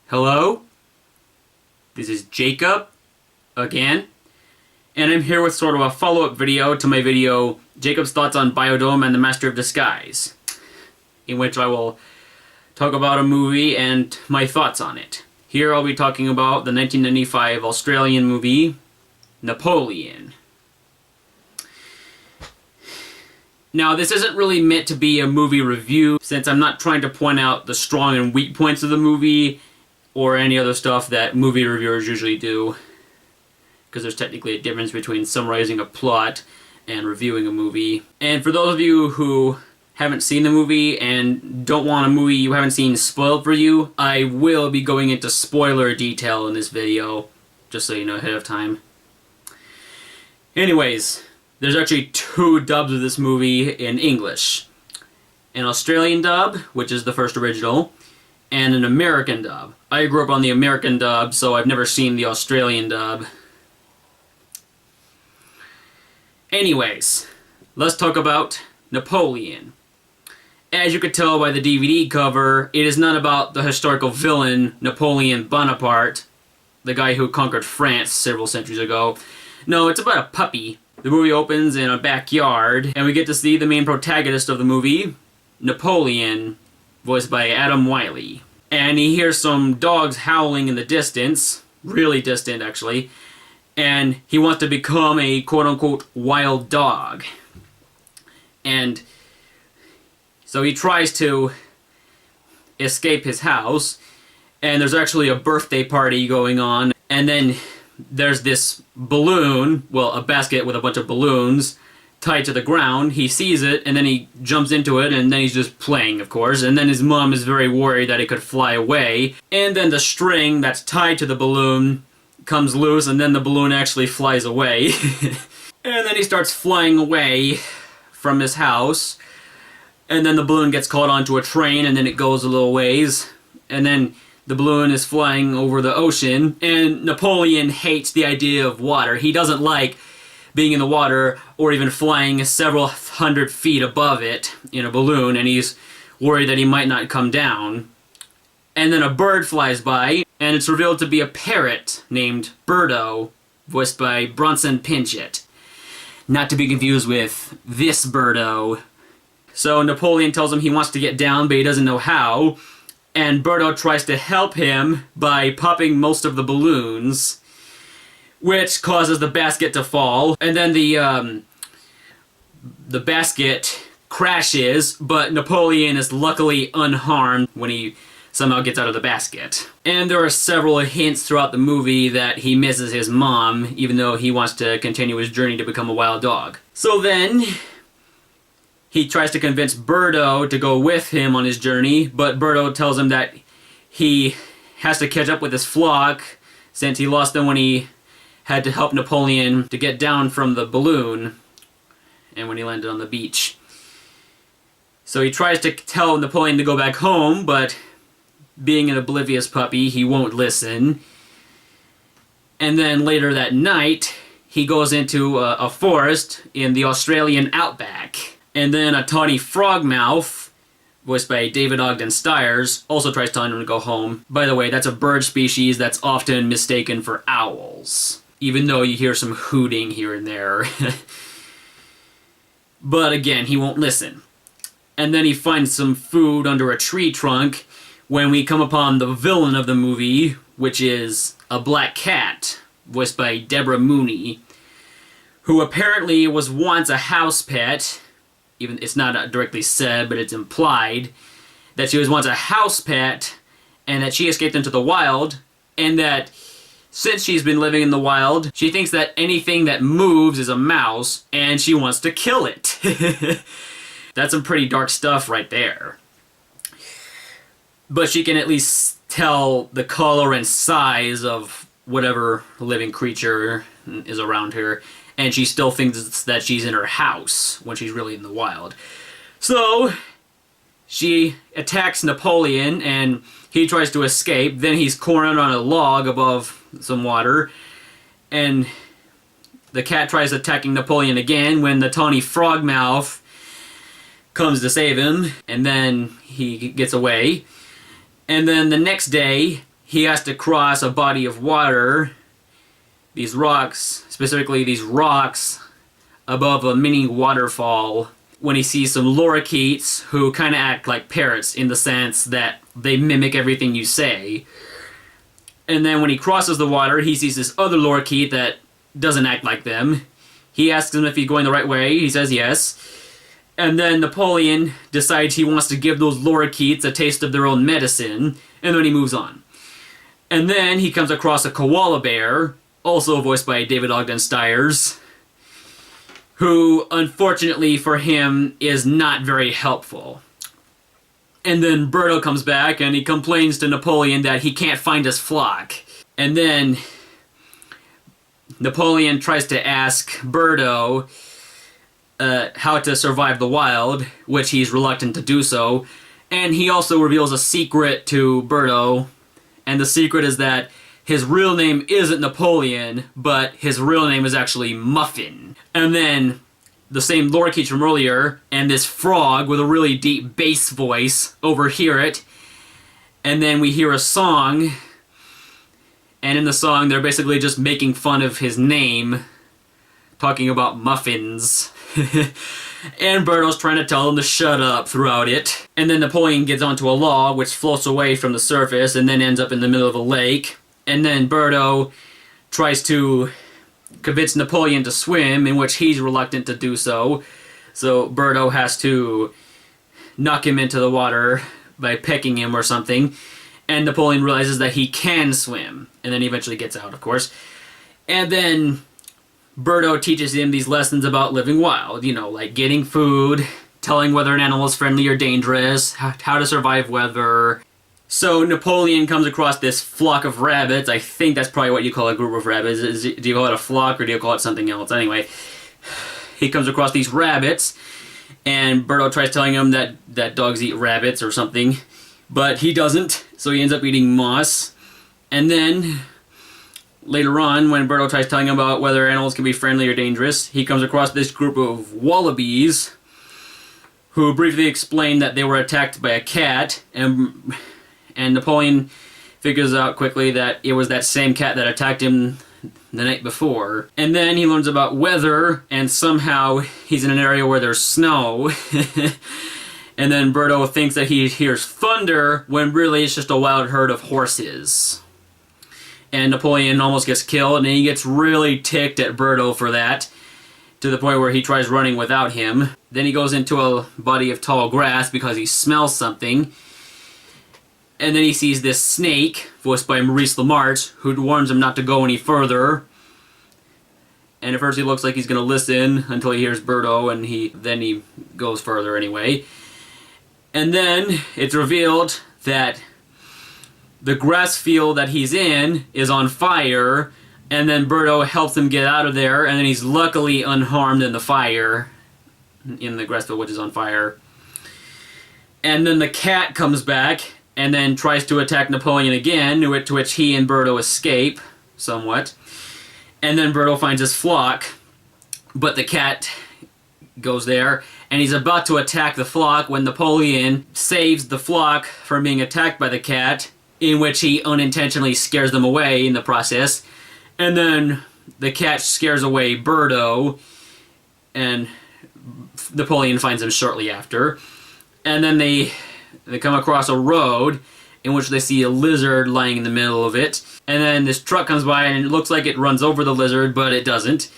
Hello, this is Jacob again, and I'm here with sort of a follow-up video to my video Jacob's Thoughts on Biodome and the Master of Disguise, in which I will talk about a movie and my thoughts on it. Here I'll be talking about the 1995 Australian movie Napoleon. Now, this isn't really meant to be a movie review, since I'm not trying to point out the strong and weak points of the movie or any other stuff that movie reviewers usually do, because there's technically a difference between summarizing a plot and reviewing a movie. And for those of you who haven't seen the movie and don't want a movie you haven't seen spoiled for you, I will be going into spoiler detail in this video, just so you know ahead of time. Anyways, there's actually two dubs of this movie in English. An Australian dub, which is the first original, and an American dub. I grew up on the American dub, so I've never seen the Australian dub. Anyways, let's talk about Napoleon. As you could tell by the DVD cover, it is not about the historical villain Napoleon Bonaparte, the guy who conquered France several centuries ago. No, it's about a puppy. The movie opens in a backyard, and we get to see the main protagonist of the movie, Napoleon, voiced by Adam Wiley. And he hears some dogs howling in the distance, really distant actually, and he wants to become a quote-unquote wild dog. And so he tries to escape his house, and there's actually a birthday party going on, and then there's this balloon, well, a basket with a bunch of balloons tied to the ground. He sees it, and then he jumps into it, and then he's just playing, of course. And then his mom is very worried that it could fly away. And then the string that's tied to the balloon comes loose, and then the balloon actually flies away. And then he starts flying away from his house. And then the balloon gets caught onto a train, and then it goes a little ways. And then the balloon is flying over the ocean, and Napoleon hates the idea of water. He doesn't like being in the water or even flying several hundred feet above it in a balloon, and he's worried that he might not come down. And then a bird flies by, and it's revealed to be a parrot named Birdo, voiced by Bronson Pinchot. Not to be confused with this Birdo. So Napoleon tells him he wants to get down, but he doesn't know how. And Birdo tries to help him by popping most of the balloons, which causes the basket to fall. And then the basket crashes, but Napoleon is luckily unharmed when he somehow gets out of the basket. And there are several hints throughout the movie that he misses his mom, even though he wants to continue his journey to become a wild dog. So then he tries to convince Birdo to go with him on his journey, but Birdo tells him that he has to catch up with his flock, since he lost them when he had to help Napoleon to get down from the balloon, and when he landed on the beach. So he tries to tell Napoleon to go back home, but being an oblivious puppy, he won't listen. And then later that night, he goes into a forest in the Australian outback. And then a tawny frogmouth, voiced by David Ogden Stiers, also tries telling him to go home. By the way, that's a bird species that's often mistaken for owls, even though you hear some hooting here and there. But again, he won't listen. And then he finds some food under a tree trunk when we come upon the villain of the movie, which is a black cat, voiced by Deborah Mooney, who apparently was once a house pet. Even it's not directly said, but it's implied that she was once a house pet, and that she escaped into the wild, and that since she's been living in the wild, she thinks that anything that moves is a mouse, and she wants to kill it. That's some pretty dark stuff right there. But she can at least tell the color and size of whatever living creature is around her, and she still thinks that she's in her house when she's really in the wild. So she attacks Napoleon, and he tries to escape. Then he's cornered on a log above some water, and the cat tries attacking Napoleon again when the tawny frogmouth comes to save him, and then he gets away. And then the next day, he has to cross a body of water, these rocks, specifically these rocks above a mini waterfall, when he sees some lorikeets who kind of act like parrots in the sense that they mimic everything you say. And then when he crosses the water, he sees this other lorikeet that doesn't act like them. He asks him if he's going the right way. He says yes. And then Napoleon decides he wants to give those lorikeets a taste of their own medicine, and then he moves on. And then he comes across a koala bear, also voiced by David Ogden Stiers, who, unfortunately for him, is not very helpful. And then Berto comes back and he complains to Napoleon that he can't find his flock. And then Napoleon tries to ask Berto how to survive the wild, which he's reluctant to do so. And he also reveals a secret to Berto, and the secret is that his real name isn't Napoleon, but his real name is actually Muffin. And then the same lorikeets from earlier, and this frog with a really deep bass voice overhear it. And then we hear a song, and in the song they're basically just making fun of his name, talking about muffins. And Berto's trying to tell them to shut up throughout it. And then Napoleon gets onto a log which floats away from the surface and then ends up in the middle of a lake. And then Berto tries to convince Napoleon to swim, in which he's reluctant to do so. So Berto has to knock him into the water by pecking him or something. And Napoleon realizes that he can swim. And then he eventually gets out, of course. And then Berto teaches him these lessons about living wild. You know, like getting food, telling whether an animal is friendly or dangerous, how to survive weather. So Napoleon comes across this flock of rabbits. I think that's probably what you call a group of rabbits. Do you call it a flock or do you call it something else? Anyway, he comes across these rabbits, and Berto tries telling him that dogs eat rabbits or something, but he doesn't, so he ends up eating moss. And then later on, when Berto tries telling him about whether animals can be friendly or dangerous, he comes across this group of wallabies who briefly explain that they were attacked by a cat, and Napoleon figures out quickly that it was that same cat that attacked him the night before. And then he learns about weather, and somehow he's in an area where there's snow. And then Berto thinks that he hears thunder, when really it's just a wild herd of horses. And Napoleon almost gets killed, and he gets really ticked at Berto for that, to the point where he tries running without him. Then he goes into a body of tall grass because he smells something. And then he sees this snake, voiced by Maurice LaMarche, who warns him not to go any further. And at first he looks like he's going to listen until he hears Berto, and then he goes further anyway. And then it's revealed that the grass field that he's in is on fire, and then Berto helps him get out of there, and then he's luckily unharmed in the fire, in the grass field which is on fire. And then the cat comes back, and then tries to attack Napoleon again, to which he and Berto escape, somewhat. And then Berto finds his flock, but the cat goes there, and he's about to attack the flock when Napoleon saves the flock from being attacked by the cat, in which he unintentionally scares them away in the process. And then the cat scares away Berto, and Napoleon finds him shortly after. And then they come across a road in which they see a lizard lying in the middle of it. And then this truck comes by and it looks like it runs over the lizard, but it doesn't.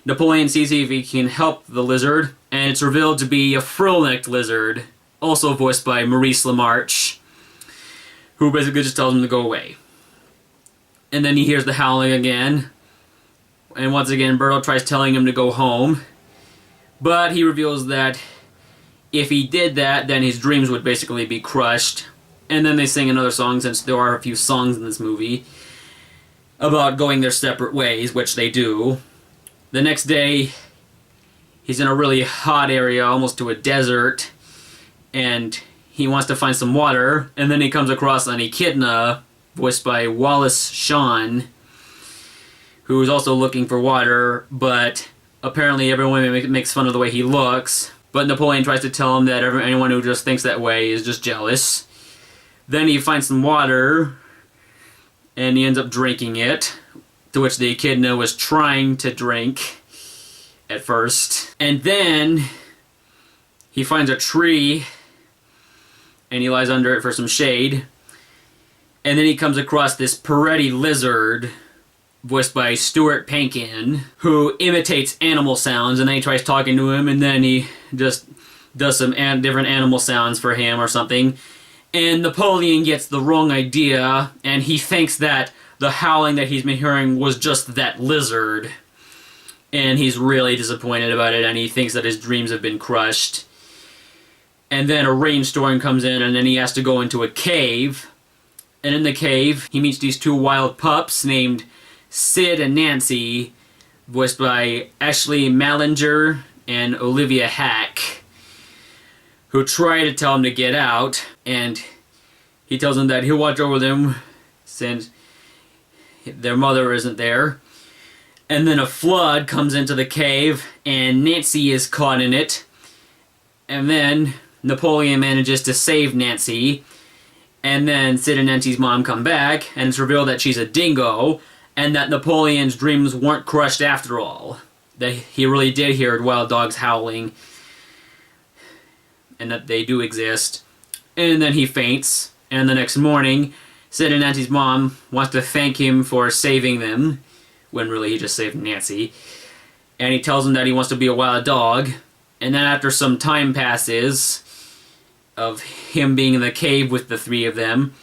Napoleon sees if he can help the lizard, and it's revealed to be a frill-necked lizard, also voiced by Maurice LaMarche, who basically just tells him to go away. And then he hears the howling again, and once again Berto tries telling him to go home, but he reveals that if he did that, then his dreams would basically be crushed. And then they sing another song, since there are a few songs in this movie, about going their separate ways, which they do. The next day, he's in a really hot area, almost to a desert, and he wants to find some water, and then he comes across an echidna, voiced by Wallace Shawn, who is also looking for water, but apparently everyone makes fun of the way he looks. But Napoleon tries to tell him that anyone who just thinks that way is just jealous. Then he finds some water, and he ends up drinking it, to which the echidna was trying to drink at first. And then he finds a tree and he lies under it for some shade. And then he comes across this Peretti lizard, voiced by Stuart Pankin, who imitates animal sounds, and then he tries talking to him, and then he just does some different animal sounds for him or something. And Napoleon gets the wrong idea, and he thinks that the howling that he's been hearing was just that lizard. And he's really disappointed about it, and he thinks that his dreams have been crushed. And then a rainstorm comes in, and then he has to go into a cave. And in the cave, he meets these two wild pups named Sid and Nancy, voiced by Ashley Mallinger and Olivia Hack, who try to tell him to get out, and he tells them that he'll watch over them since their mother isn't there. And then a flood comes into the cave, and Nancy is caught in it. And then Napoleon manages to save Nancy. And then Sid and Nancy's mom come back, and it's revealed that she's a dingo, and that Napoleon's dreams weren't crushed after all. That he really did hear wild dogs howling, and that they do exist. And then he faints, and the next morning, Sid and Nancy's mom wants to thank him for saving them, when really he just saved Nancy. And he tells them that he wants to be a wild dog, and then after some time passes of him being in the cave with the three of them,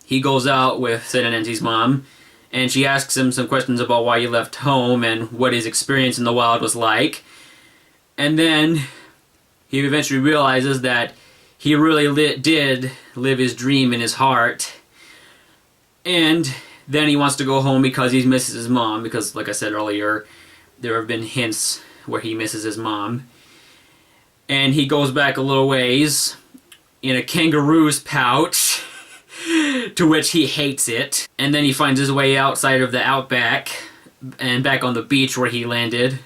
he goes out with Sid and Nancy's mom, and she asks him some questions about why he left home and what his experience in the wild was like. And then he eventually realizes that he really did live his dream in his heart. And then he wants to go home because he misses his mom, because, like I said earlier, there have been hints where he misses his mom. And he goes back a little ways in a kangaroo's pouch, to which he hates it. And then he finds his way outside of the outback and back on the beach where he landed.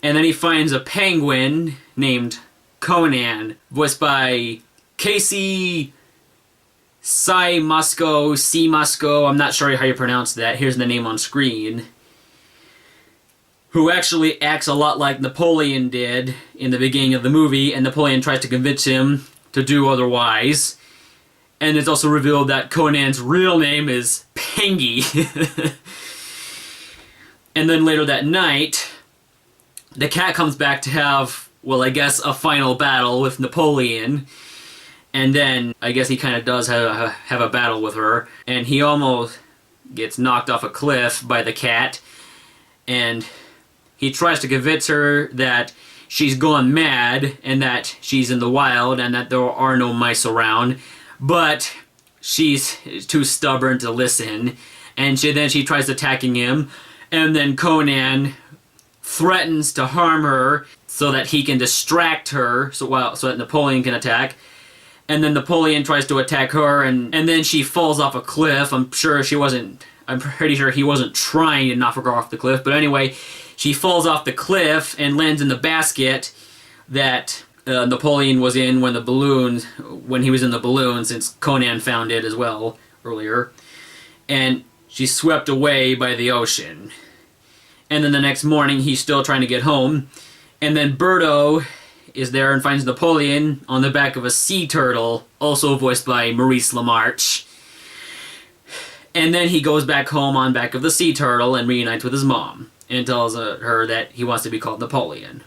And then he finds a penguin named Conan, voiced by Casey C. Musco, I'm not sure how you pronounce that. Here's the name on screen. Who actually acts a lot like Napoleon did in the beginning of the movie, and Napoleon tries to convince him to do otherwise. And it's also revealed that Conan's real name is Pengy. And then later that night, the cat comes back to have, well, I guess, a final battle with Napoleon. And then, I guess he kind of does have a battle with her. And he almost gets knocked off a cliff by the cat. And he tries to convince her that she's gone mad and that she's in the wild and that there are no mice around. But she's too stubborn to listen. And then she tries attacking him. And then Conan threatens to harm her so that he can distract her so that Napoleon can attack. And then Napoleon tries to attack her, and then she falls off a cliff. I'm pretty sure he wasn't trying to knock her off the cliff. But anyway, she falls off the cliff and lands in the basket that Napoleon was in when he was in the balloon, since Conan found it as well earlier. And she's swept away by the ocean. And then the next morning, he's still trying to get home. And then Berto is there and finds Napoleon on the back of a sea turtle, also voiced by Maurice LaMarche. And then he goes back home on back of the sea turtle and reunites with his mom, and tells her that he wants to be called Napoleon,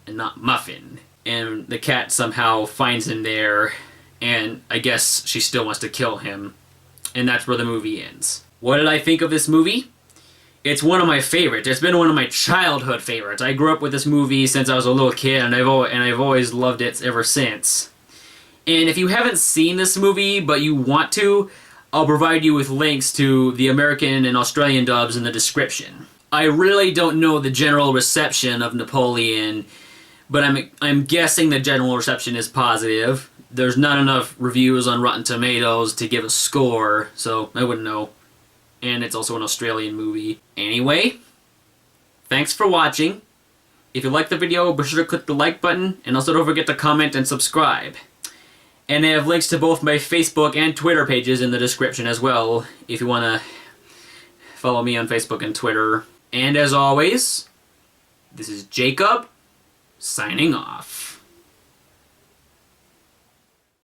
and not Muffin. And the cat somehow finds him there, and I guess she still wants to kill him. And that's where the movie ends. What did I think of this movie? It's one of my favorites. It's been one of my childhood favorites. I grew up with this movie since I was a little kid, and I've always loved it ever since. And if you haven't seen this movie, but you want to, I'll provide you with links to the American and Australian dubs in the description. I really don't know the general reception of Napoleon, but I'm guessing the general reception is positive. There's not enough reviews on Rotten Tomatoes to give a score, so I wouldn't know. And it's also an Australian movie. Anyway, thanks for watching. If you liked the video, be sure to click the like button, and also don't forget to comment and subscribe. And I have links to both my Facebook and Twitter pages in the description as well, if you want to follow me on Facebook and Twitter. And as always, this is Jacob, signing off.